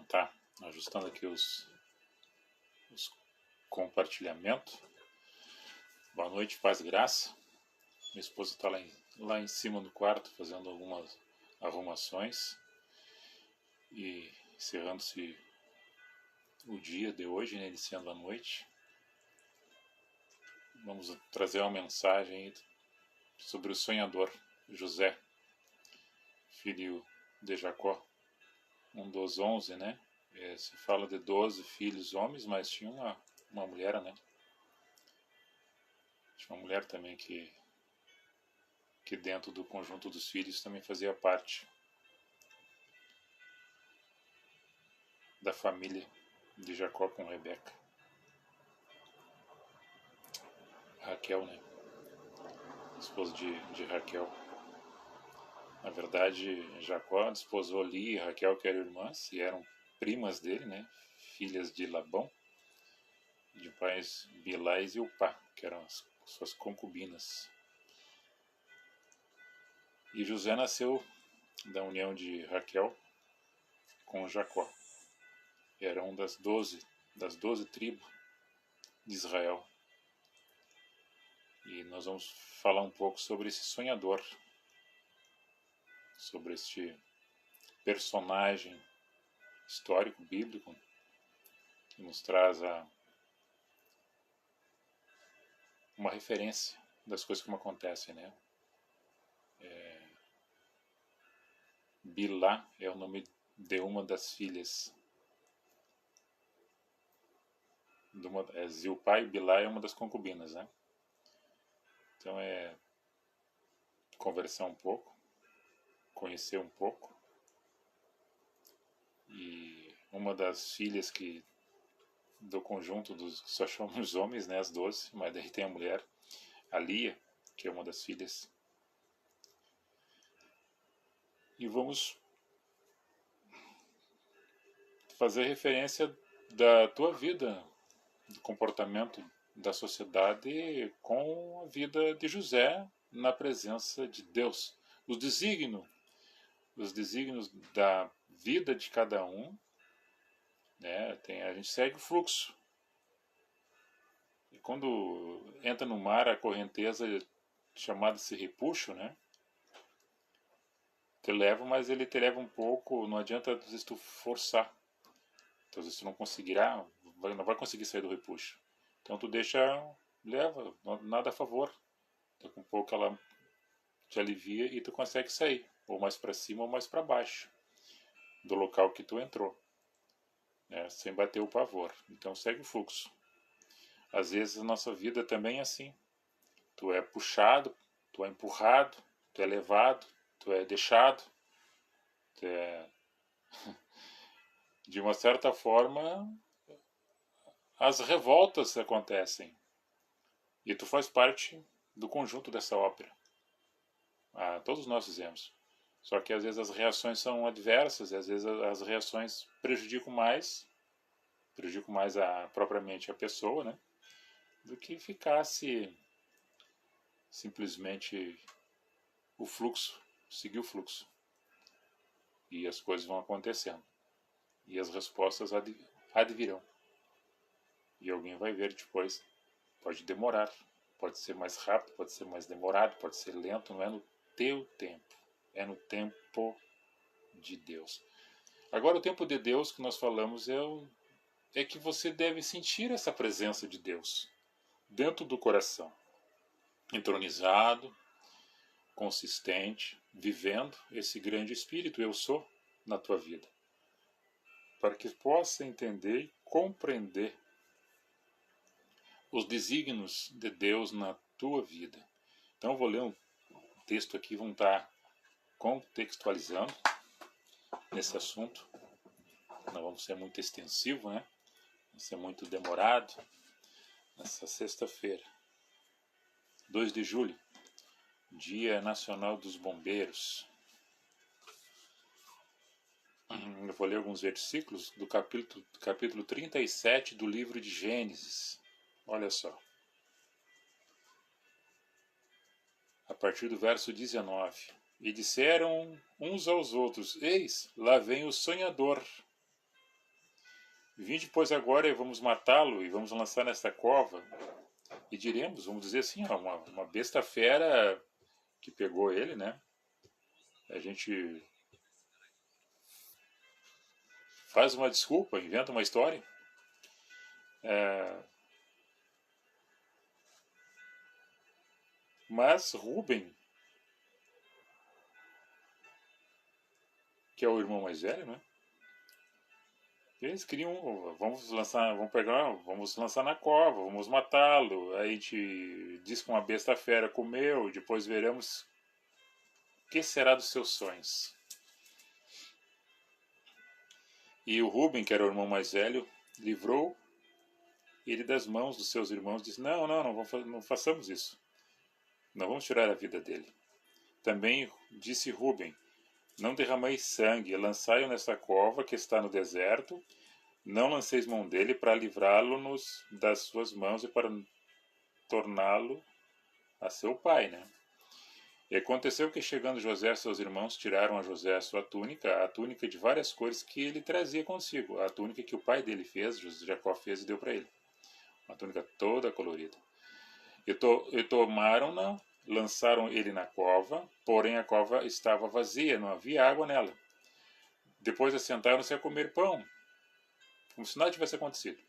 Tá, ajustando aqui os compartilhamentos. Boa noite, paz e graça. Minha esposa está lá em cima no quarto fazendo algumas arrumações e encerrando-se o dia de hoje, né, iniciando a noite. Vamos trazer uma mensagem sobre o sonhador José, filho de Jacó, um dos 11, né? Se fala de 12 filhos homens, mas tinha uma mulher, né? Tinha uma mulher também que dentro do conjunto dos filhos também fazia parte da família de Jacó com Rebeca. Raquel, né? Esposa de Raquel. Na verdade, Jacó desposou Lia e Raquel, que eram irmãs, e eram primas dele, né? Filhas de Labão, de pais Bilá e Zilpá, que eram as suas concubinas. E José nasceu da união de Raquel com Jacó. Era um das 12 tribos de Israel. E nós vamos falar um pouco sobre esse sonhador, sobre este personagem histórico, bíblico, que nos traz uma referência das coisas como acontecem, né? Bilá é o nome de uma das filhas. Zilpá e Bilá é uma das concubinas, né? Então conversar um pouco, conhecer um pouco. E uma das filhas do conjunto dos que só chamamos homens, né, as 12, mas daí tem a mulher, a Lia, que é uma das filhas. E vamos fazer referência da tua vida, do comportamento da sociedade com a vida de José na presença de Deus. Os desígnios da vida de cada um, né, a gente segue o fluxo. E quando entra no mar a correnteza chamada-se repuxo, né, te leva, mas ele te leva um pouco, não adianta às vezes tu forçar. Então às vezes tu não conseguirá, não vai conseguir sair do repuxo. Então tu leva, nada a favor. Daqui a pouco ela te alivia e tu consegue sair, ou mais para cima ou mais para baixo do local que tu entrou, né, sem bater o pavor. Então segue o fluxo. Às vezes a nossa vida também é assim. Tu é puxado, tu é empurrado, tu é levado, tu é deixado, tu é... De uma certa forma, as revoltas acontecem. E tu faz parte do conjunto dessa ópera. Todos nós fizemos. Só que às vezes as reações são adversas, e às vezes as reações prejudicam mais propriamente a pessoa, né, do que ficasse simplesmente o fluxo, seguir o fluxo. E as coisas vão acontecendo. E as respostas advirão. E alguém vai ver depois. Pode demorar, pode ser mais rápido, pode ser mais demorado, pode ser lento, não é no teu tempo, é no tempo de Deus. Agora o tempo de Deus que nós falamos é que você deve sentir essa presença de Deus dentro do coração, entronizado, consistente, vivendo esse grande Espírito, eu sou, na tua vida, para que possa entender e compreender os desígnios de Deus na tua vida. Então eu vou ler um texto aqui, vamos estar contextualizando nesse assunto. Não vamos ser muito extensivo, né? Não ser muito demorado. Nessa sexta-feira, 2 de julho, Dia Nacional dos Bombeiros. Eu vou ler alguns versículos do capítulo 37 do livro de Gênesis. Olha só. A partir do verso 19. E disseram uns aos outros: Eis, lá vem o sonhador. Vinde, pois, agora e vamos matá-lo e vamos lançar nesta cova. E diremos, vamos dizer assim, ó, uma besta fera que pegou ele, né? A gente faz uma desculpa, inventa uma história. Mas Rubem, que é o irmão mais velho, né? Eles queriam, vamos lançar, vamos lançar na cova, vamos matá-lo. Aí a gente diz que uma besta fera comeu, depois veremos o que será dos seus sonhos. E o Rubem, que era o irmão mais velho, livrou ele das mãos dos seus irmãos, disse: não façamos isso. Não vamos tirar a vida dele. Também disse Rubem: não derrameis sangue, lançai-o nessa cova que está no deserto. Não lanceis mão dele para livrá-lo das suas mãos e para torná-lo a seu pai, né? E aconteceu que, chegando José e seus irmãos, tiraram a José a sua túnica, a túnica de várias cores que ele trazia consigo, a túnica que o pai dele fez, Jacó fez e deu para ele, uma túnica toda colorida. E tomaram-na, lançaram ele na cova, porém a cova estava vazia, não havia água nela. Depois assentaram-se a comer pão, como se nada tivesse acontecido.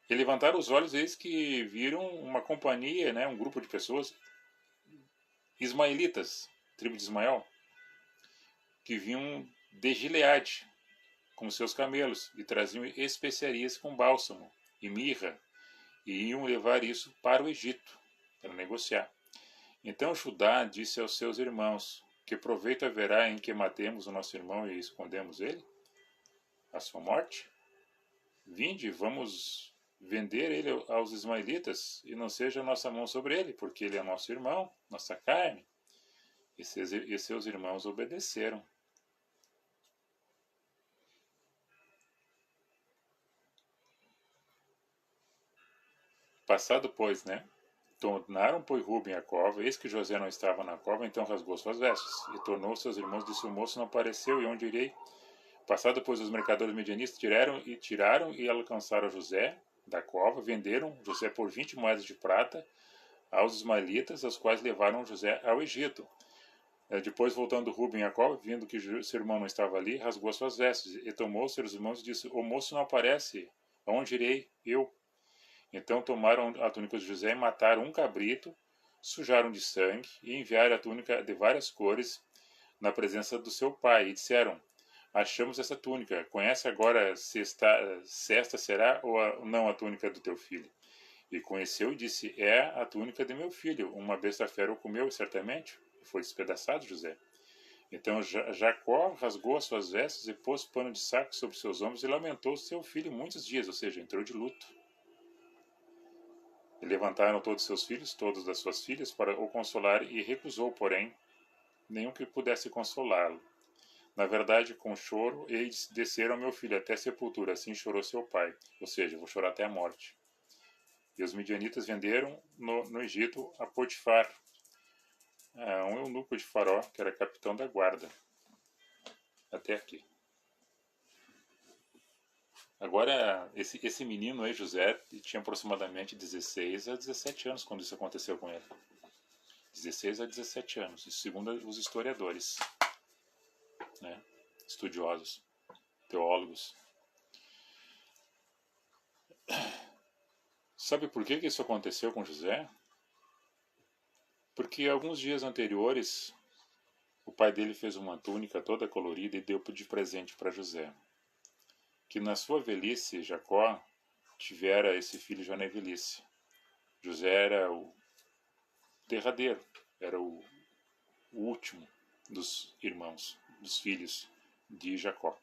E levantaram os olhos, eis que viram uma companhia, né, um grupo de pessoas, ismaelitas, tribo de Ismael, que vinham de Gileade com seus camelos e traziam especiarias com bálsamo e mirra e iam levar isso para o Egito para negociar. Então Judá disse aos seus irmãos: que proveito haverá em que matemos o nosso irmão e escondemos ele? A sua morte? Vinde, vamos vender ele aos ismaelitas e não seja a nossa mão sobre ele, porque ele é nosso irmão, nossa carne. E seus irmãos obedeceram. Passado, pois, né? Tornaram, pois, Rubem à cova, eis que José não estava na cova, então rasgou suas vestes, e tornou seus irmãos, disse: o moço não apareceu, e onde irei? Passado, pois, os mercadores medianistas tiraram e alcançaram José da cova, venderam José por 20 moedas de prata aos ismaelitas, os quais levaram José ao Egito. Depois, voltando Rubem à cova, vendo que seu irmão não estava ali, rasgou suas vestes, e tomou seus irmãos e disse: o moço não aparece, aonde irei eu? Então tomaram a túnica de José e mataram um cabrito, sujaram de sangue e enviaram a túnica de várias cores na presença do seu pai e disseram: achamos essa túnica, conhece agora se esta será ou não a túnica do teu filho? E conheceu e disse: é a túnica de meu filho, uma besta fera o comeu certamente, e foi despedaçado José. Então Jacó rasgou as suas vestes e pôs pano de saco sobre seus ombros e lamentou seu filho muitos dias, ou seja, entrou de luto. E levantaram todos seus filhos, todas as suas filhas, para o consolar, e recusou, porém, nenhum que pudesse consolá-lo. Na verdade, com choro, eles desceram meu filho até a sepultura, assim chorou seu pai, ou seja, vou chorar até a morte. E os midianitas venderam no Egito a Potifar, um eunuco de Faraó, que era capitão da guarda. Até aqui. Agora, esse menino aí, José, tinha aproximadamente 16 a 17 anos quando isso aconteceu com ele. 16 a 17 anos, isso segundo os historiadores, né? Estudiosos, teólogos. Sabe por que isso aconteceu com José? Porque alguns dias anteriores, o pai dele fez uma túnica toda colorida e deu de presente para José. Que na sua velhice, Jacó tivera esse filho já na velhice. José era o derradeiro, era o último dos irmãos, dos filhos de Jacó.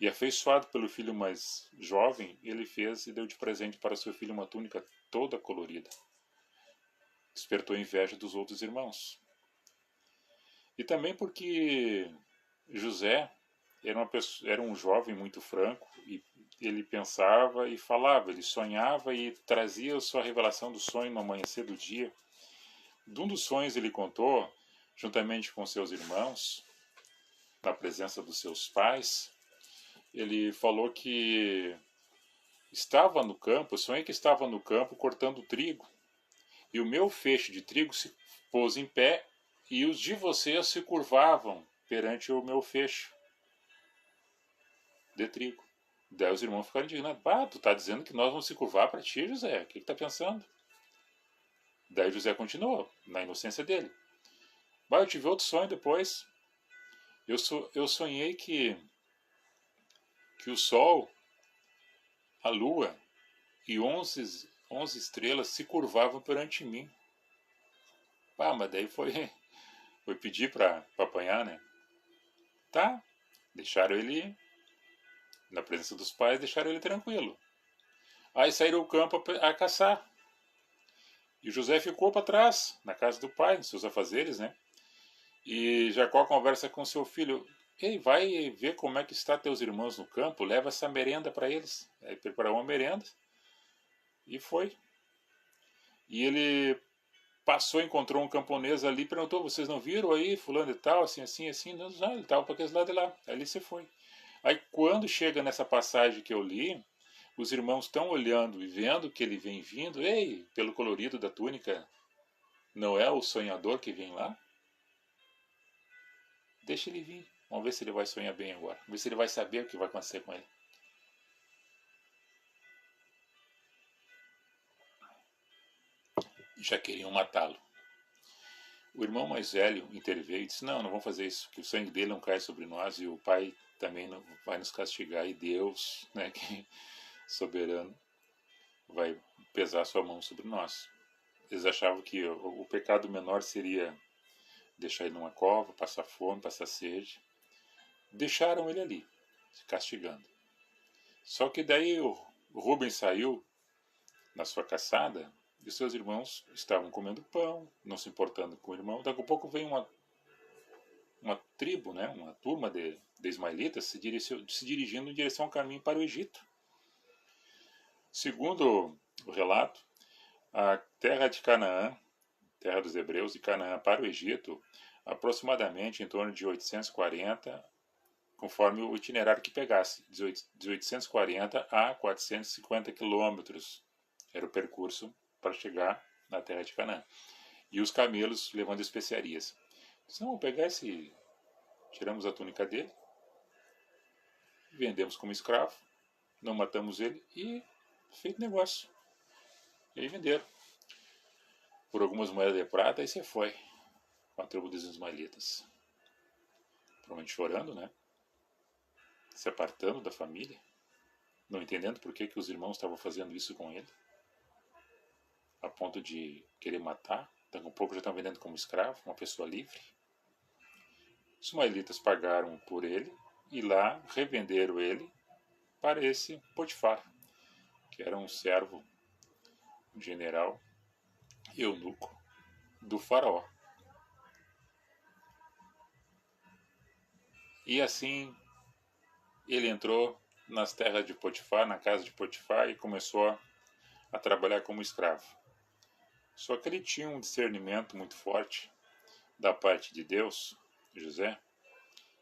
E afeiçoado pelo filho mais jovem, ele fez e deu de presente para seu filho uma túnica toda colorida. Despertou a inveja dos outros irmãos. E também porque José era um jovem muito franco, e ele pensava e falava, ele sonhava e trazia a sua revelação do sonho no amanhecer do dia. De um dos sonhos ele contou, juntamente com seus irmãos, na presença dos seus pais, ele falou que estava no campo, eu sonhei que estava no campo cortando trigo, e o meu feixe de trigo se pôs em pé, e os de vocês se curvavam perante o meu feixe de trigo. Daí os irmãos ficaram indignados. Tu tá dizendo que nós vamos se curvar para ti, José? O que tá pensando? Daí José continuou, na inocência dele. Eu tive outro sonho depois. Eu sonhei que o sol, a lua e 11 estrelas se curvavam perante mim. Mas daí foi pedir para apanhar, né? Tá, deixaram ele, na presença dos pais, deixaram ele tranquilo. Aí saíram ao campo a caçar. E José ficou para trás, na casa do pai, nos seus afazeres, né? E Jacó conversa com seu filho. Ei, vai ver como é que está teus irmãos no campo, leva essa merenda para eles. Aí preparou uma merenda e foi. E ele passou, encontrou um camponês ali, perguntou, vocês não viram aí, fulano e tal, assim, assim, assim? Não, ele estava para aqueles lados de lá. Aí ele se foi. Aí quando chega nessa passagem que eu li, os irmãos estão olhando e vendo que ele vem vindo. Ei, pelo colorido da túnica, não é o sonhador que vem lá? Deixa ele vir. Vamos ver se ele vai sonhar bem agora. Vamos ver se ele vai saber o que vai acontecer com ele. Já queriam matá-lo. O irmão mais velho interveio e disse, não vamos fazer isso, que o sangue dele não cai sobre nós e o pai também não vai nos castigar e Deus, né, que soberano, vai pesar sua mão sobre nós. Eles achavam que o pecado menor seria deixar ele numa cova, passar fome, passar sede. Deixaram ele ali, se castigando. Só que daí o Rubens saiu na sua caçada e os seus irmãos estavam comendo pão, não se importando com o irmão. Daqui a pouco vem uma tribo, né, uma turma de ismaelitas se dirigindo em direção ao caminho para o Egito. Segundo o relato, a terra de Canaã, terra dos hebreus, de Canaã para o Egito, aproximadamente em torno de 840, conforme o itinerário que pegasse, de 840 a 450 quilômetros era o percurso para chegar na terra de Canaã. E os camelos levando especiarias. Então, vamos pegar esse... Tiramos a túnica dele, vendemos como escravo, não matamos ele e feito negócio. E aí venderam. Por algumas moedas de prata, e você foi com a tribo dos ismaelitas. Provavelmente chorando, né? Se apartando da família, não entendendo por que os irmãos estavam fazendo isso com ele, a ponto de querer matar. Daqui a pouco já estão vendendo como escravo, uma pessoa livre. Os ismaelitas pagaram por ele e lá revenderam ele para esse Potifar, que era um servo, um general, eunuco do faraó. E assim ele entrou nas terras de Potifar, na casa de Potifar, e começou a trabalhar como escravo. Só que ele tinha um discernimento muito forte da parte de Deus, José,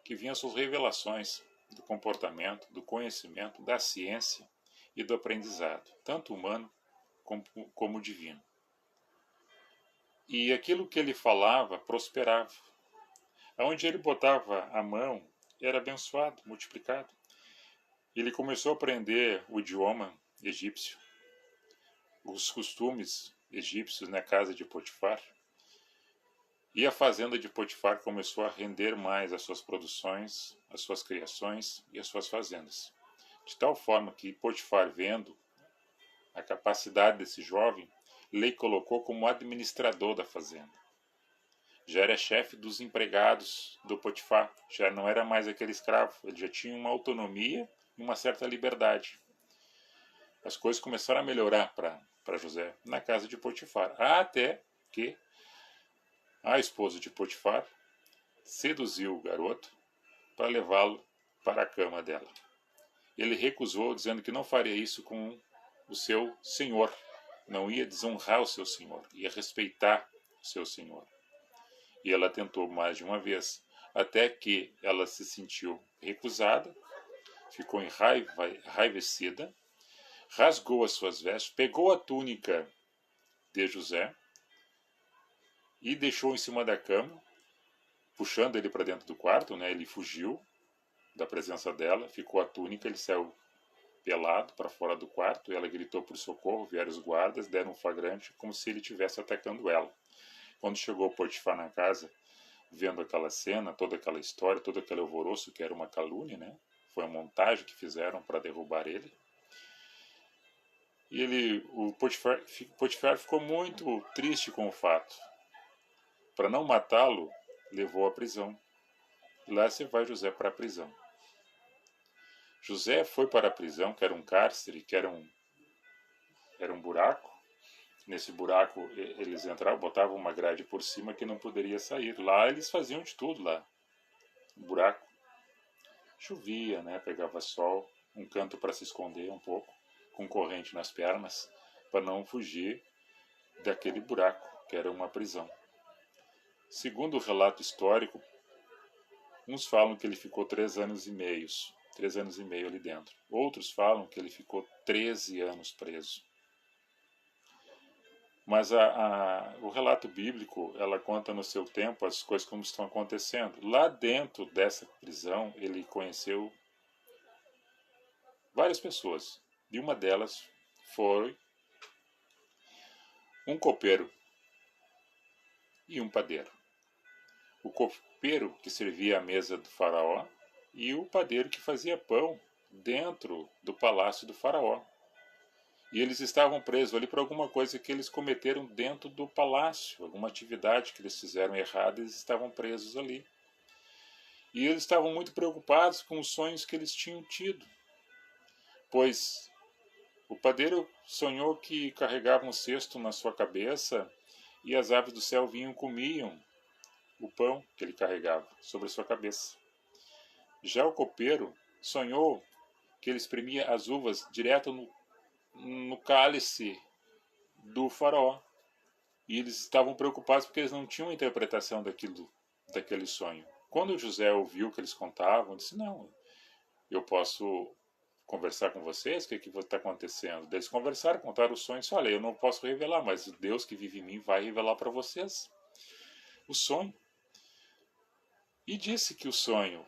que vinha suas revelações do comportamento, do conhecimento, da ciência e do aprendizado, tanto humano como divino. E aquilo que ele falava prosperava. Aonde ele botava a mão era abençoado, multiplicado. Ele começou a aprender o idioma egípcio, os costumes egípcios na casa de Potifar. E a fazenda de Potifar começou a render mais as suas produções, as suas criações e as suas fazendas. De tal forma que Potifar, vendo a capacidade desse jovem, lhe colocou como administrador da fazenda. Já era chefe dos empregados do Potifar, já não era mais aquele escravo, ele já tinha uma autonomia e uma certa liberdade. As coisas começaram a melhorar para José na casa de Potifar, até que a esposa de Potifar seduziu o garoto para levá-lo para a cama dela. Ele recusou, dizendo que não faria isso com o seu senhor, não ia desonrar o seu senhor, ia respeitar o seu senhor. E ela tentou mais de uma vez, até que ela se sentiu recusada ficou enraivecida, rasgou as suas vestes, pegou a túnica de José e deixou em cima da cama, puxando ele para dentro do quarto, né? Ele fugiu da presença dela, ficou a túnica, ele saiu pelado para fora do quarto, ela gritou por socorro, vieram os guardas, deram um flagrante como se ele estivesse atacando ela. Quando chegou Potifar na casa, vendo aquela cena, toda aquela história, todo aquele alvoroço que era uma calúnia, né? Foi uma montagem que fizeram para derrubar ele. E o Potifar ficou muito triste com o fato. Para não matá-lo, levou à prisão. E lá se vai José para a prisão. José foi para a prisão, que era um cárcere, que era um buraco. Nesse buraco eles entravam, botavam uma grade por cima que não poderia sair. Lá eles faziam de tudo lá. Um buraco. Chovia, né? Pegava sol, um canto para se esconder um pouco, com corrente nas pernas, para não fugir daquele buraco, que era uma prisão. Segundo o relato histórico, uns falam que ele ficou 3 anos e meio ali dentro. Outros falam que ele ficou 13 anos preso. Mas o relato bíblico, ela conta no seu tempo as coisas como estão acontecendo. Lá dentro dessa prisão, ele conheceu várias pessoas. E uma delas foi um copeiro e um padeiro. O copeiro que servia à mesa do faraó e o padeiro que fazia pão dentro do palácio do faraó. E eles estavam presos ali por alguma coisa que eles cometeram dentro do palácio, alguma atividade que eles fizeram errada, eles estavam presos ali. E eles estavam muito preocupados com os sonhos que eles tinham tido, pois o padeiro sonhou que carregava um cesto na sua cabeça e as aves do céu vinham e comiam o pão que ele carregava sobre a sua cabeça. Já o copeiro sonhou que ele espremia as uvas direto no cálice do faraó. E eles estavam preocupados porque eles não tinham interpretação daquele sonho. Quando José ouviu o que eles contavam, disse, não, eu posso conversar com vocês, o que está acontecendo? Eles conversaram, contaram o sonho, disse, olha, eu não posso revelar, mas o Deus que vive em mim vai revelar para vocês o sonho. E disse que o sonho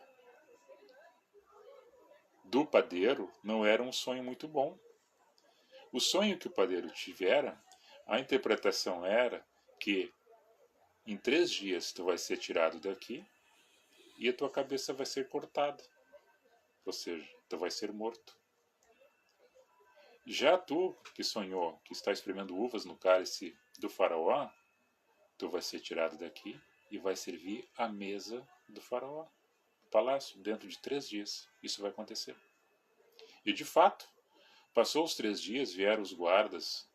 do padeiro não era um sonho muito bom. O sonho que o padeiro tivera, a interpretação era que em 3 dias tu vai ser tirado daqui e a tua cabeça vai ser cortada. Ou seja, tu vai ser morto. Já tu que sonhou que está espremendo uvas no cálice do faraó, tu vai ser tirado daqui e vai servir à mesa do faraó, no palácio, dentro de 3 dias. Isso vai acontecer. E de fato, passou os 3 dias, vieram os guardas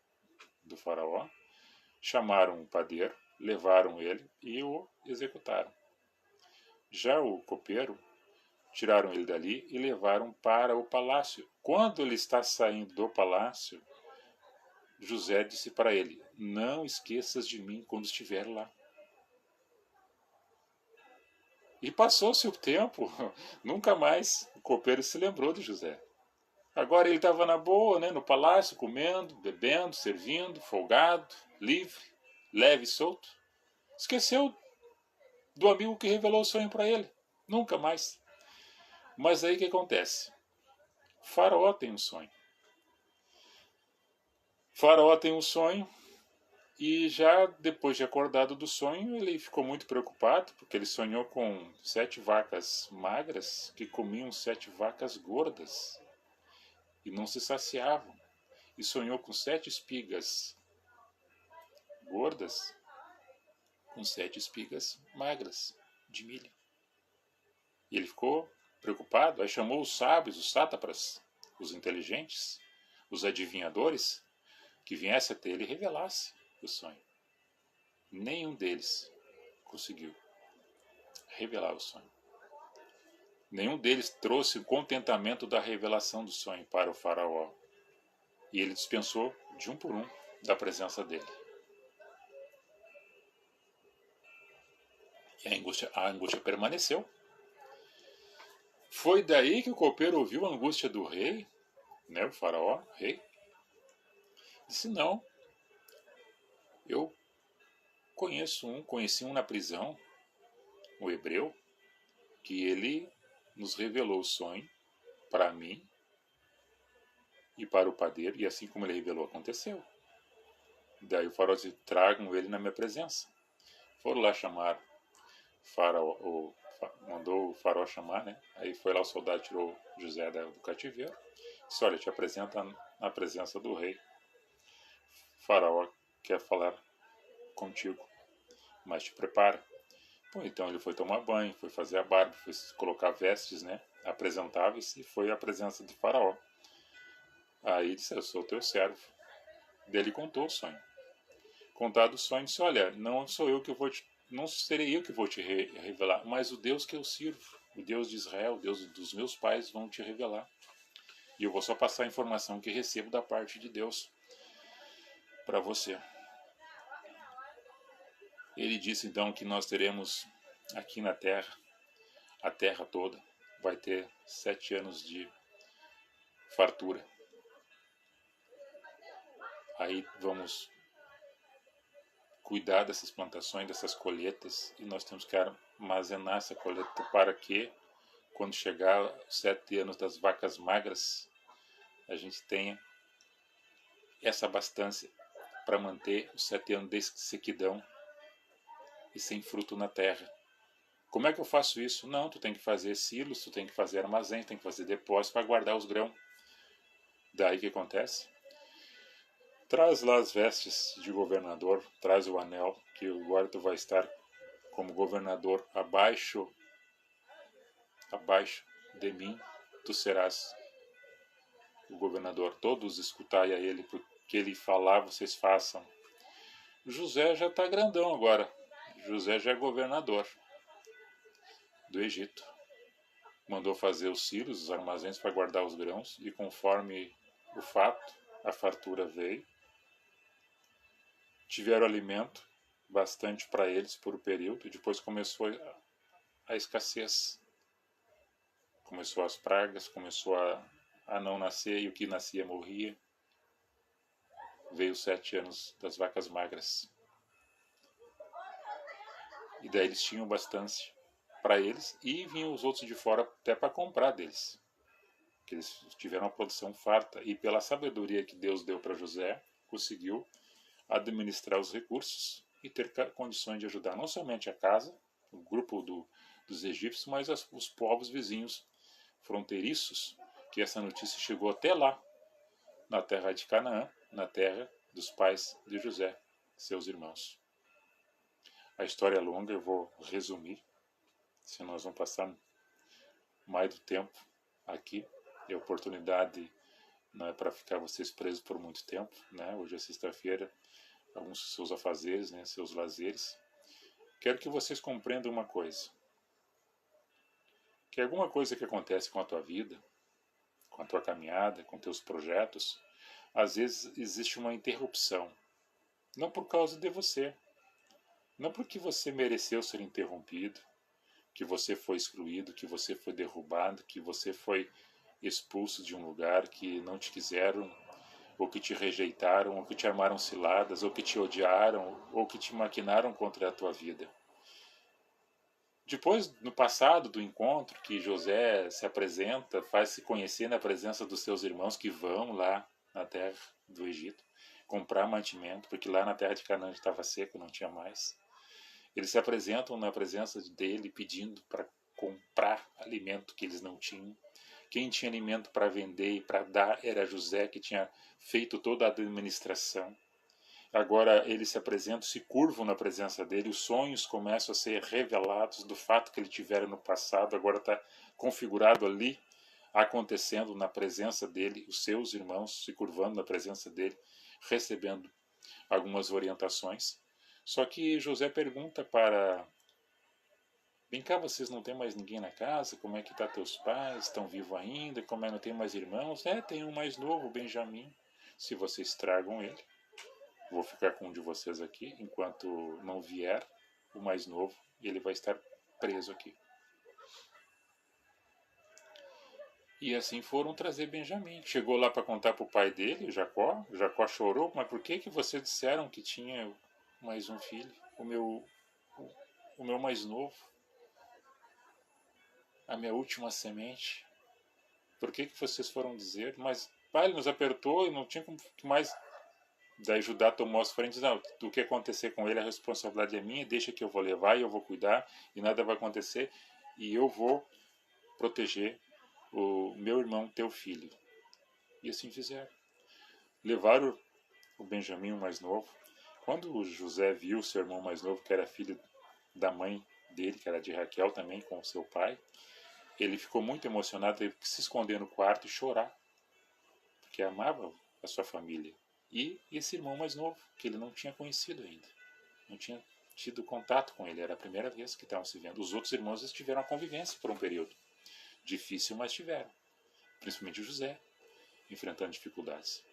do faraó, chamaram o padeiro, levaram ele e o executaram. Já o copeiro, tiraram ele dali e levaram para o palácio. Quando ele está saindo do palácio, José disse para ele, não esqueças de mim quando estiver lá. E passou-se o tempo, nunca mais o copeiro se lembrou de José. Agora ele estava na boa, né, no palácio, comendo, bebendo, servindo, folgado, livre, leve e solto. Esqueceu do amigo que revelou o sonho para ele. Nunca mais. Mas aí o que acontece? Faraó tem um sonho. Faraó tem um sonho e já depois de acordado do sonho, ele ficou muito preocupado, porque ele sonhou com 7 vacas magras que comiam 7 vacas gordas e não se saciavam. E sonhou com 7 espigas gordas com 7 espigas magras de milho. E ele ficou preocupado, aí chamou os sábios, os sátrapas, os inteligentes, os adivinhadores, que viesse até ele e revelasse o sonho. Nenhum deles conseguiu revelar o sonho. Nenhum deles trouxe o contentamento da revelação do sonho para o faraó. E ele dispensou de um por um da presença dele. E a angústia permaneceu. Foi daí que o copeiro ouviu a angústia do rei, né, o faraó, rei. Disse, não, eu conheci um na prisão, o hebreu, que ele nos revelou o sonho para mim e para o padeiro, e assim como ele revelou, aconteceu. Daí o faraó disse, tragam ele na minha presença. Foram lá chamar faraó, mandou o faraó chamar, né? Aí foi lá o soldado, tirou José do cativeiro, disse, olha, te apresenta na presença do rei. O faraó quer falar contigo, mas te prepara. Bom, então ele foi tomar banho, foi fazer a barba, foi colocar vestes, né, apresentáveis, e foi à presença do faraó. Aí disse, eu sou teu servo. Daí ele contou o sonho. Contado o sonho, disse, olha, não sou eu que vou te, não serei eu que vou te revelar, mas o Deus que eu sirvo, o Deus de Israel, o Deus dos meus pais vão te revelar. E eu vou só passar a informação que recebo da parte de Deus para você. Ele disse então que nós teremos aqui na terra, a terra toda vai ter 7 anos de fartura. Aí vamos cuidar dessas plantações, dessas colheitas, e nós temos que armazenar essa colheita para que, quando chegar os 7 anos das vacas magras, a gente tenha essa abastância para manter os 7 anos de sequidão e sem fruto na terra. Como é que eu faço isso? Não, tu tem que fazer silos, tu tem que fazer armazém, tem que fazer depósito para guardar os grãos. Daí o que acontece? Traz lá as vestes de governador, traz o anel, que agora tu vai estar como governador abaixo de mim, tu serás o governador. Todos escutai a ele, porque ele falar, vocês façam. José já está grandão agora. José já é governador do Egito. Mandou fazer os silos, os armazéns para guardar os grãos, e conforme o fato, a fartura veio. Tiveram alimento bastante para eles por um período, e depois começou a escassez. Começou as pragas, começou a não nascer, e o que nascia morria. Veio os 7 anos das vacas magras. E daí eles tinham bastante para eles, e vinham os outros de fora até para comprar deles. Que eles tiveram uma produção farta, e pela sabedoria que Deus deu para José, conseguiu administrar os recursos e ter condições de ajudar não somente a casa, o grupo dos egípcios, mas os povos vizinhos fronteiriços, que essa notícia chegou até lá, na terra de Canaã, na terra dos pais de José, seus irmãos. A história é longa, eu vou resumir, senão nós vamos passar mais do tempo aqui, e a oportunidade não é para ficar vocês presos por muito tempo, né? Hoje é sexta-feira, alguns seus afazeres, né, seus lazeres. Quero que vocês compreendam uma coisa. Que alguma coisa que acontece com a tua vida, com a tua caminhada, com teus projetos, às vezes existe uma interrupção. Não por causa de você. Não porque você mereceu ser interrompido, que você foi excluído, que você foi derrubado, que você foi expulso de um lugar, que não te quiseram, ou que te rejeitaram, ou que te armaram ciladas, ou que te odiaram, ou que te maquinaram contra a tua vida. Depois, no passado do encontro, que José se apresenta, faz se conhecer na presença dos seus irmãos que vão lá na terra do Egito comprar mantimento, porque lá na terra de Canaã estava seco, não tinha mais. Eles se apresentam na presença dele pedindo para comprar alimento que eles não tinham. Quem tinha alimento para vender e para dar era José, que tinha feito toda a administração. Agora eles se apresentam, se curvam na presença dele, os sonhos começam a ser revelados do fato que ele tivera no passado, agora está configurado ali, acontecendo na presença dele, os seus irmãos se curvando na presença dele, recebendo algumas orientações. Só que José pergunta para: vem cá, vocês não tem mais ninguém na casa? Como é que tá teus pais? Estão vivos ainda? Como é, não tem mais irmãos? Tem um mais novo, Benjamim. Se vocês tragam ele, vou ficar com um de vocês aqui, enquanto não vier o mais novo, ele vai estar preso aqui. E assim foram trazer Benjamim. Chegou lá para contar para o pai dele, Jacó. Jacó chorou, mas por que vocês disseram que tinha mais um filho? O meu mais novo, a minha última semente. Por que vocês foram dizer? Mas pai, ele nos apertou e não tinha como mais. Daí Judá tomou as frentes, não, o que acontecer com ele, a responsabilidade é minha, deixa que eu vou levar e eu vou cuidar e nada vai acontecer e eu vou proteger o meu irmão, teu filho. E assim fizeram. Levaram o Benjamim, o mais novo. Quando o José viu o seu irmão mais novo, que era filho da mãe dele, que era de Raquel também, com o seu pai, ele ficou muito emocionado, teve que se esconder no quarto e chorar, porque amava a sua família. E esse irmão mais novo, que ele não tinha conhecido ainda, não tinha tido contato com ele, era a primeira vez que estavam se vendo. Os outros irmãos eles tiveram a convivência por um período difícil, mas tiveram, principalmente o José, enfrentando dificuldades.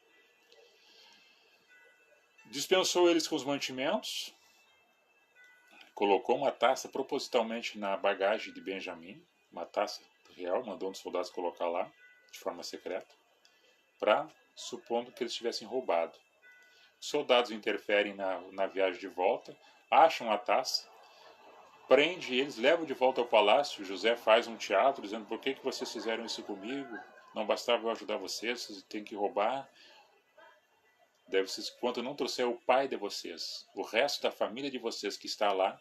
Dispensou eles com os mantimentos, colocou uma taça propositalmente na bagagem de Benjamim, uma taça real, mandou um dos soldados colocar lá, de forma secreta, para supondo que eles tivessem roubado. Os soldados interferem na viagem de volta, acham a taça, prende eles, levam de volta ao palácio. José faz um teatro dizendo: por que vocês fizeram isso comigo? Não bastava eu ajudar vocês, vocês têm que roubar. Daí vocês, quando não trouxer o pai de vocês, o resto da família de vocês que está lá,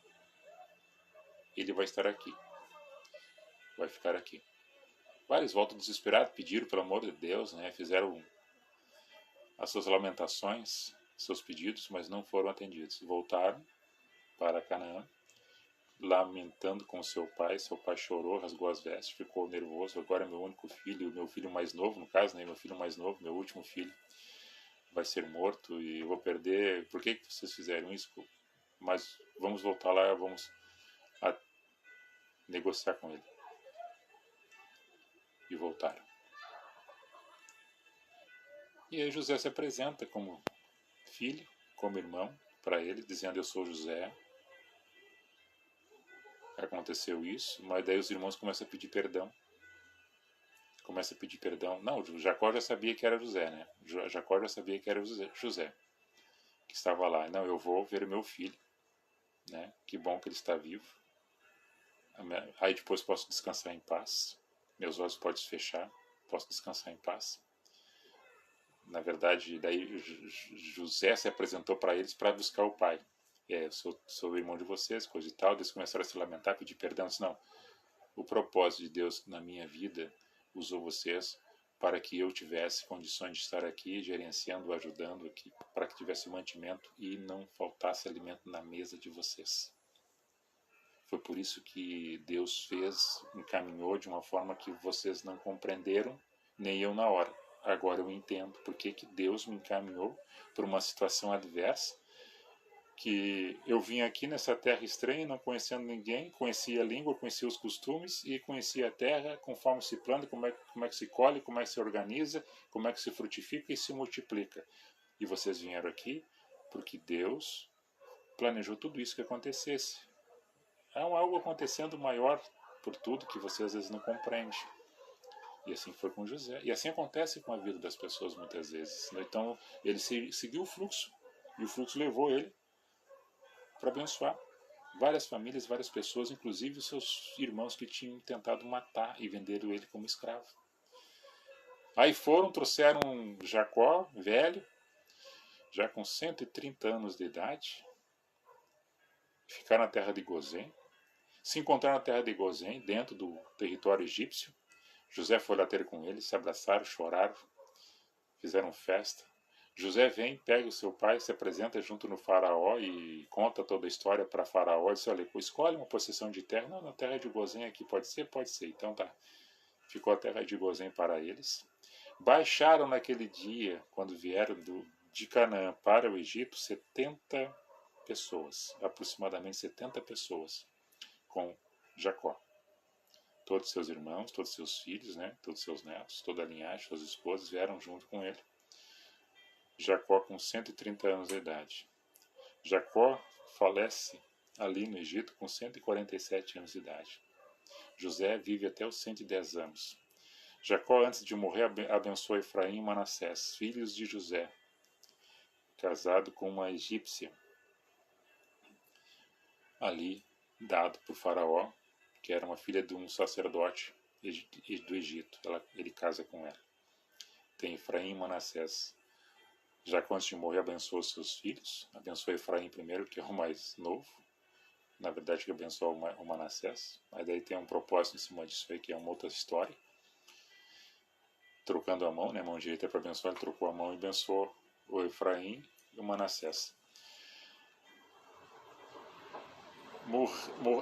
ele vai estar aqui. Vai ficar aqui. Vários voltam desesperados, pediram pelo amor de Deus, né? Fizeram as suas lamentações, seus pedidos, mas não foram atendidos. Voltaram para Canaã, lamentando com seu pai chorou, rasgou as vestes, ficou nervoso. Agora é meu único filho, meu filho mais novo, no caso, né? Meu filho mais novo, meu último filho, vai ser morto e eu vou perder. Por que vocês fizeram isso? Mas vamos voltar lá, vamos negociar com ele. E voltaram. E aí José se apresenta como filho, como irmão para ele, dizendo: eu sou José. Aconteceu isso, mas daí os irmãos começam a pedir perdão. Não, Jacó já sabia que era José, né? Jacó já sabia que era José, que estava lá. Não, eu vou ver meu filho, né? Que bom que ele está vivo. Aí depois posso descansar em paz. Meus olhos podem se fechar, posso descansar em paz. Na verdade, daí José se apresentou para eles para buscar o pai. Eu sou o irmão de vocês, coisa e tal. Eles começaram a se lamentar, pedir perdão. Disse: não, o propósito de Deus na minha vida usou vocês para que eu tivesse condições de estar aqui, gerenciando, ajudando aqui, para que tivesse mantimento e não faltasse alimento na mesa de vocês. Foi por isso que Deus encaminhou de uma forma que vocês não compreenderam, nem eu na hora. Agora eu entendo por que Deus me encaminhou por uma situação adversa, que eu vim aqui nessa terra estranha, não conhecendo ninguém, conhecia a língua, conhecia os costumes e conhecia a terra, conforme se planta, como é que se colhe, como é que se organiza, como é que se frutifica e se multiplica. E vocês vieram aqui porque Deus planejou tudo isso que acontecesse. Há algo acontecendo maior por tudo que você às vezes não compreende. E assim foi com José. E assim acontece com a vida das pessoas muitas vezes. Então ele seguiu o fluxo e o fluxo levou ele para abençoar várias famílias, várias pessoas, inclusive os seus irmãos que tinham tentado matar e venderam ele como escravo. Aí trouxeram Jacó, velho, já com 130 anos de idade, ficaram na terra de Gozém, se encontraram na terra de Gozém, dentro do território egípcio. José foi lá ter com eles, se abraçaram, choraram, fizeram festa. José vem, pega o seu pai, se apresenta junto no faraó e conta toda a história para faraó. Diz: olha, escolhe uma possessão de terra. Não, na terra de Gozém aqui pode ser? Pode ser. Então tá. Ficou a terra de Gozém para eles. Baixaram naquele dia, quando vieram de Canaã para o Egito, 70 pessoas, aproximadamente 70 pessoas, com Jacó. Todos seus irmãos, todos seus filhos, né, todos seus netos, toda a linhagem, suas esposas vieram junto com ele. Jacó com 130 anos de idade. Jacó falece ali no Egito com 147 anos de idade. José vive até os 110 anos. Jacó, antes de morrer, abençoou Efraim e Manassés, filhos de José, casado com uma egípcia, ali dado por Faraó, que era uma filha de um sacerdote do Egito. Ele casa com ela. Tem Efraim e Manassés. Jacó, antes de morrer, abençoou seus filhos. Abençoou Efraim primeiro, que é o mais novo. Na verdade, que abençoou o Manassés. Mas daí tem um propósito em cima disso aí, que é uma outra história. Trocando a mão, né? A mão direita para abençoar, ele trocou a mão e abençoou o Efraim e o Manassés.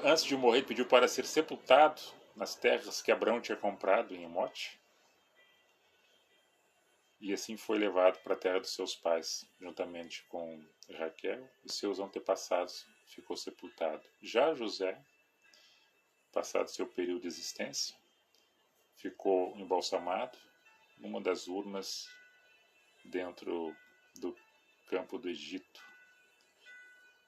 Antes de morrer, ele pediu para ser sepultado nas terras que Abraão tinha comprado em Emote. E assim foi levado para a terra dos seus pais, juntamente com Raquel e seus antepassados. Ficou sepultado. Já José, passado seu período de existência, ficou embalsamado numa das urnas dentro do campo do Egito.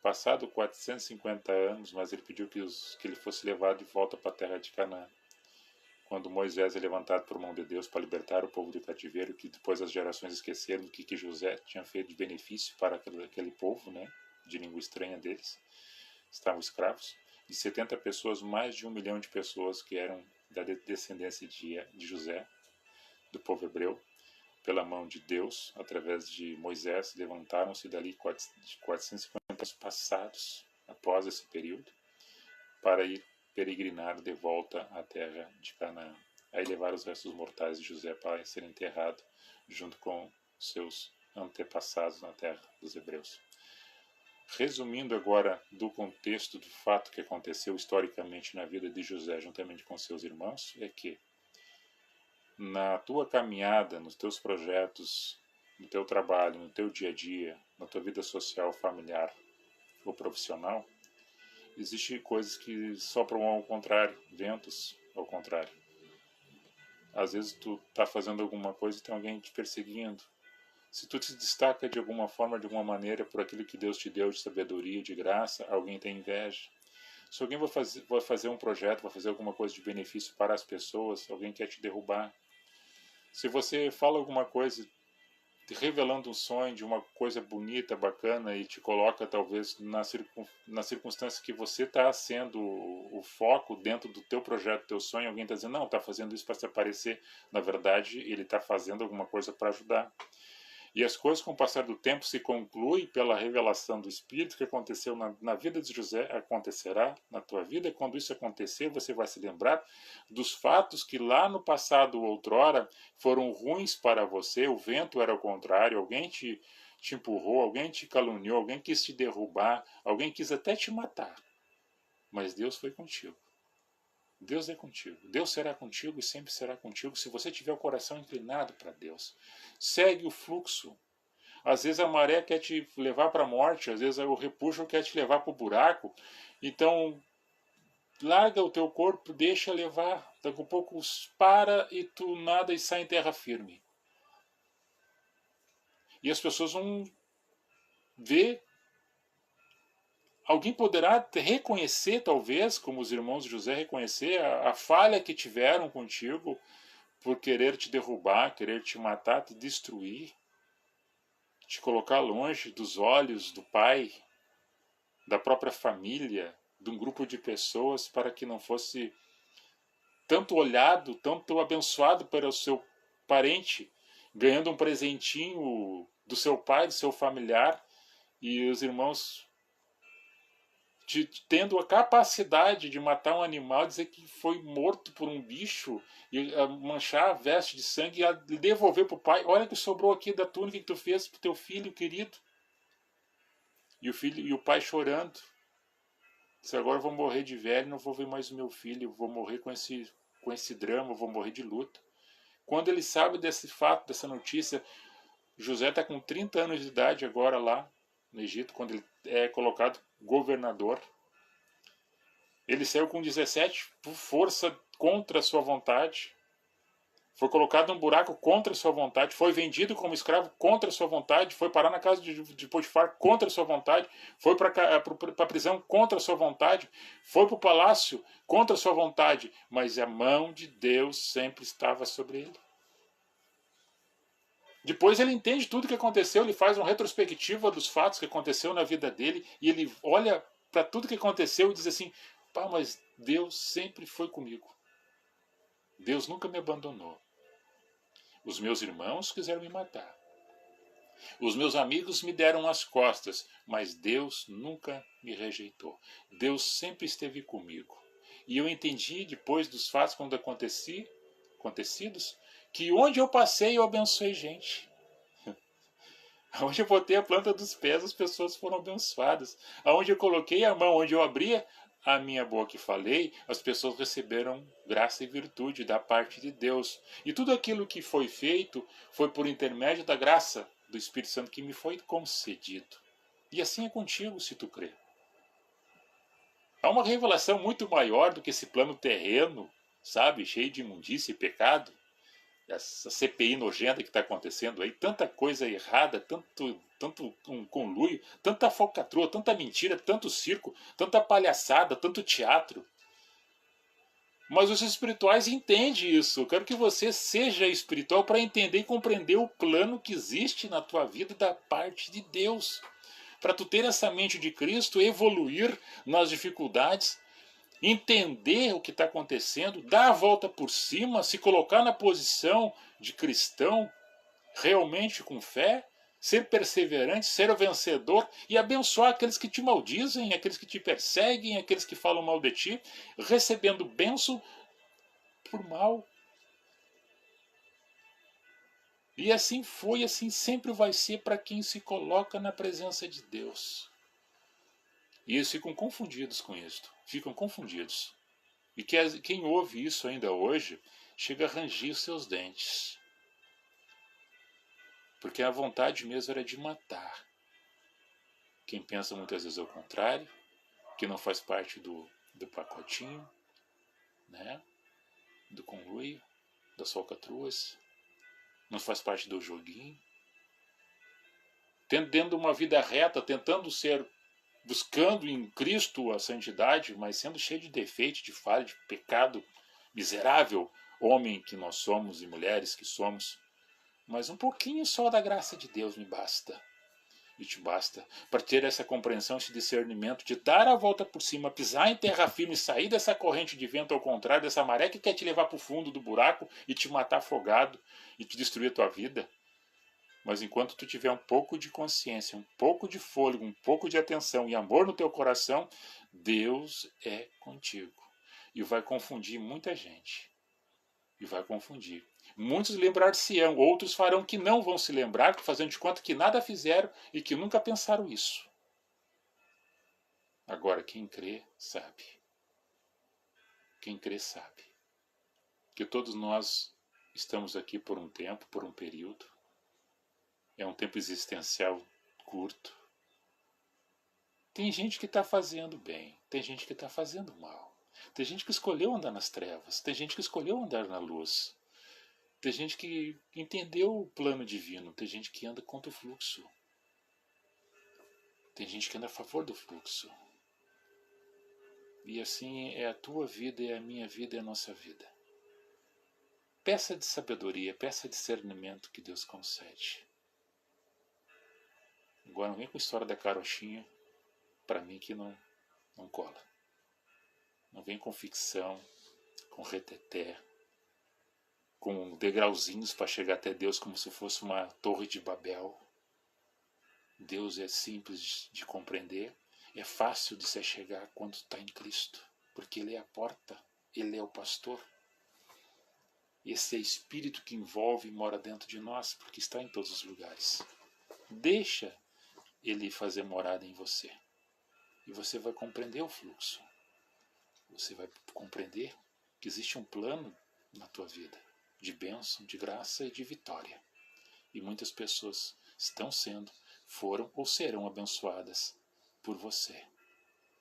Passado 450 anos, mas ele pediu que ele fosse levado de volta para a terra de Canaã. Quando Moisés é levantado por mão de Deus para libertar o povo do cativeiro, que depois as gerações esqueceram do que José tinha feito de benefício para aquele povo, né, de língua estranha deles, estavam escravos. De 70 pessoas, mais de 1 milhão de pessoas que eram da descendência de José, do povo hebreu, pela mão de Deus, através de Moisés, levantaram-se dali 450 anos passados, após esse período, para ir peregrinar de volta à terra de Canaã. Aí levaram os restos mortais de José para ser enterrado junto com seus antepassados na terra dos hebreus. Resumindo agora do contexto do fato que aconteceu historicamente na vida de José juntamente com seus irmãos, é que na tua caminhada, nos teus projetos, no teu trabalho, no teu dia a dia, na tua vida social, familiar ou profissional, existem coisas que sopram ao contrário, ventos ao contrário. Às vezes tu está fazendo alguma coisa e tem alguém te perseguindo. Se tu te destaca de alguma forma, de alguma maneira, por aquilo que Deus te deu de sabedoria, de graça, alguém tem inveja. Se alguém vai fazer um projeto, vai fazer alguma coisa de benefício para as pessoas, alguém quer te derrubar. Se você fala alguma coisa revelando um sonho de uma coisa bonita, bacana, e te coloca talvez na circunstância que você está sendo o foco dentro do teu projeto, do teu sonho, alguém está dizendo, não, está fazendo isso para se aparecer. Na verdade, ele está fazendo alguma coisa para ajudar. E as coisas, com o passar do tempo, se concluem pela revelação do Espírito que aconteceu na vida de José, acontecerá na tua vida. E quando isso acontecer, você vai se lembrar dos fatos que lá no passado, outrora, foram ruins para você. O vento era o contrário, alguém te empurrou, alguém te caluniou, alguém quis te derrubar, alguém quis até te matar. Mas Deus foi contigo. Deus é contigo. Deus será contigo e sempre será contigo se você tiver o coração inclinado para Deus. Segue o fluxo. Às vezes a maré quer te levar para a morte, às vezes o repuxo quer te levar para o buraco. Então, larga o teu corpo, deixa levar. Daqui a pouco para e tu nada e sai em terra firme. E as pessoas vão ver. Alguém poderá reconhecer, talvez, como os irmãos de José reconhecer, a falha que tiveram contigo por querer te derrubar, querer te matar, te destruir, te colocar longe dos olhos do pai, da própria família, de um grupo de pessoas, para que não fosse tanto olhado, tanto abençoado pelo seu parente, ganhando um presentinho do seu pai, do seu familiar, e os irmãos tendo a capacidade de matar um animal, dizer que foi morto por um bicho, e manchar a veste de sangue e devolver para o pai. Olha o que sobrou aqui da túnica que tu fez para o teu filho querido. E o pai chorando. Disse, agora eu vou morrer de velho, não vou ver mais o meu filho, vou morrer com esse drama, vou morrer de luto. Quando ele sabe desse fato, dessa notícia, José está com 30 anos de idade agora lá no Egito, quando ele é colocado governador. Ele saiu com 17 por força contra a sua vontade. foi colocado num buraco contra a sua vontade, foi vendido como escravo contra a sua vontade, foi parar na casa de Potifar contra a sua vontade, foi para a prisão contra a sua vontade, foi para o palácio contra a sua vontade, mas a mão de Deus sempre estava sobre ele. Depois ele entende tudo o que aconteceu, ele faz uma retrospectiva dos fatos que aconteceu na vida dele, e ele olha para tudo que aconteceu e diz assim, pá, mas Deus sempre foi comigo. Deus nunca me abandonou. Os meus irmãos quiseram me matar. Os meus amigos me deram as costas, mas Deus nunca me rejeitou. Deus sempre esteve comigo. E eu entendi, depois dos fatos quando acontecidos, que onde eu passei eu abençoei gente. Onde eu botei a planta dos pés, as pessoas foram abençoadas. Aonde eu coloquei a mão, onde eu abria a minha boca e falei, as pessoas receberam graça e virtude da parte de Deus. E tudo aquilo que foi feito foi por intermédio da graça do Espírito Santo que me foi concedido. E assim é contigo, se tu crê. Há uma revelação muito maior do que esse plano terreno, sabe, cheio de imundícia e pecado. Essa CPI nojenta que está acontecendo aí, tanta coisa errada, tanto conluio, tanta falcatrua, tanta mentira, tanto circo, tanta palhaçada, tanto teatro. Mas os espirituais entendem isso. Eu quero que você seja espiritual para entender e compreender o plano que existe na tua vida da parte de Deus. Para tu ter essa mente de Cristo, evoluir nas dificuldades, entender o que está acontecendo, dar a volta por cima, se colocar na posição de cristão, realmente com fé, ser perseverante, ser vencedor e abençoar aqueles que te maldizem, aqueles que te perseguem, aqueles que falam mal de ti, recebendo bênção por mal. E assim foi, assim sempre vai ser para quem se coloca na presença de Deus. E eles ficam confundidos com isto, ficam confundidos. E quem ouve isso ainda hoje, chega a rangir seus dentes. Porque a vontade mesmo era de matar. Quem pensa muitas vezes ao contrário, que não faz parte do pacotinho, né? Do conluio, das falcatruas, não faz parte do joguinho. Tendo uma vida reta, tentando ser, buscando em Cristo a santidade, mas sendo cheio de defeito, de falha, de pecado, miserável homem que nós somos e mulheres que somos. Mas um pouquinho só da graça de Deus me basta. E te basta para ter essa compreensão, esse discernimento de dar a volta por cima, pisar em terra firme, sair dessa corrente de vento ao contrário, dessa maré que quer te levar para o fundo do buraco e te matar afogado e te destruir a tua vida. Mas enquanto tu tiver um pouco de consciência, um pouco de fôlego, um pouco de atenção e amor no teu coração, Deus é contigo. E vai confundir muita gente. E vai confundir. Muitos lembrar-se-ão, outros farão que não vão se lembrar, fazendo de conta que nada fizeram e que nunca pensaram isso. Agora, quem crê, sabe. Quem crê, sabe. Que todos nós estamos aqui por um tempo, por um período. É um tempo existencial curto. Tem gente que está fazendo bem, tem gente que está fazendo mal. Tem gente que escolheu andar nas trevas, tem gente que escolheu andar na luz. Tem gente que entendeu o plano divino, tem gente que anda contra o fluxo. Tem gente que anda a favor do fluxo. E assim é a tua vida, é a minha vida, é a nossa vida. Peça de sabedoria, peça discernimento que Deus concede. Agora não vem com a história da carochinha, para mim que não cola. Não vem com ficção, com reteté, com degrauzinhos para chegar até Deus como se fosse uma torre de Babel. Deus é simples de compreender, é fácil de se chegar quando está em Cristo, porque Ele é a porta, Ele é o pastor. Esse é Espírito que envolve e mora dentro de nós, porque está em todos os lugares. Deixa Ele fazer morada em você, e você vai compreender o fluxo. Você vai compreender que existe um plano na tua vida, de bênção, de graça e de vitória. E muitas pessoas estão sendo, foram ou serão abençoadas por você,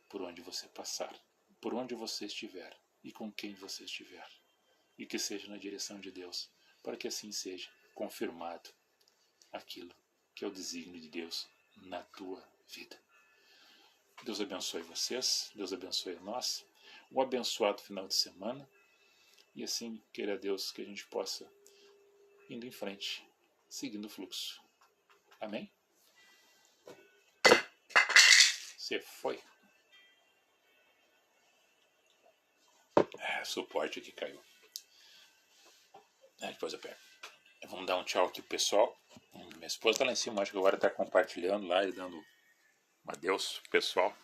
por onde você passar, por onde você estiver e com quem você estiver. E que seja na direção de Deus, para que assim seja confirmado aquilo que é o desígnio de Deus na tua vida. Deus abençoe vocês, Deus abençoe a nós, um abençoado final de semana, e assim queira Deus que a gente possa indo em frente, seguindo o fluxo. Amém? Você foi. Suporte aqui caiu. Depois eu pego. Vamos dar um tchau aqui pro pessoal. Minha esposa tá lá em cima, acho que agora tá compartilhando lá e dando um adeus pro pessoal.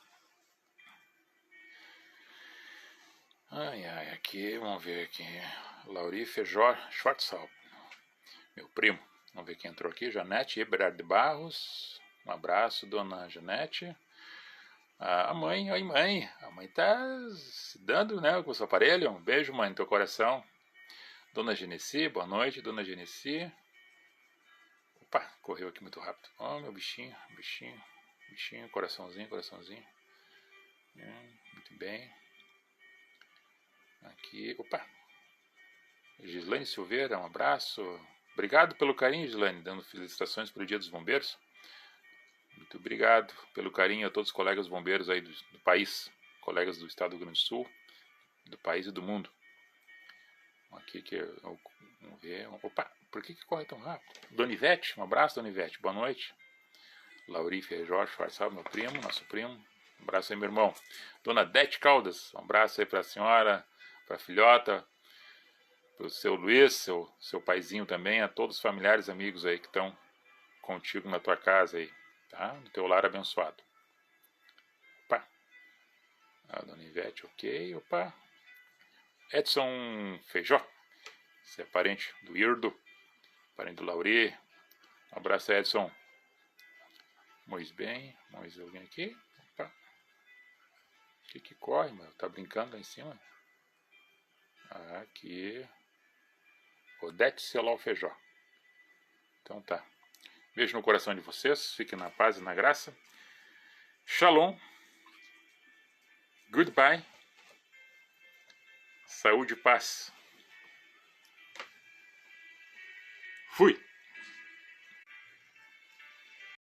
Aqui, vamos ver aqui. Lauri Feijó Schwartzal, meu primo. Vamos ver quem entrou aqui. Janete Eberard de Barros. Um abraço, dona Janete. A mãe, oi mãe. A mãe tá se dando, né, com o seu aparelho. Um beijo, mãe, no teu coração. Dona Genesi, boa noite, dona Genesi. Opa, correu aqui muito rápido. Ó, meu bichinho, coraçãozinho. Muito bem. Aqui, opa. Gislaine Silveira, um abraço. Obrigado pelo carinho, Gislaine, dando felicitações pelo Dia dos Bombeiros. Muito obrigado pelo carinho a todos os colegas bombeiros aí do país, colegas do estado do Rio Grande do Sul, do país e do mundo. Aqui que vamos ver. Opa, por que corre tão rápido? Dona Ivete, um abraço, Dona Ivete, boa noite. Lauri Feijó Schwartzal, meu primo, nosso primo. Um abraço aí, meu irmão. Dona Dete Caldas, um abraço aí para a senhora, para a filhota, para o seu Luiz, seu paizinho também, a todos os familiares, amigos aí que estão contigo na tua casa aí, tá? No teu lar abençoado. Opa. A Dona Ivete, ok, opa. Edson Feijó, você é parente do Irdo, parente do Lauri. Um abraço, Edson. Muito bem, mais alguém aqui? Opa. O que corre, mano? Tá brincando lá em cima? Aqui. Odete Celal Feijó. Então tá. Beijo no coração de vocês. Fiquem na paz e na graça. Shalom. Goodbye. Saúde e paz. Fui.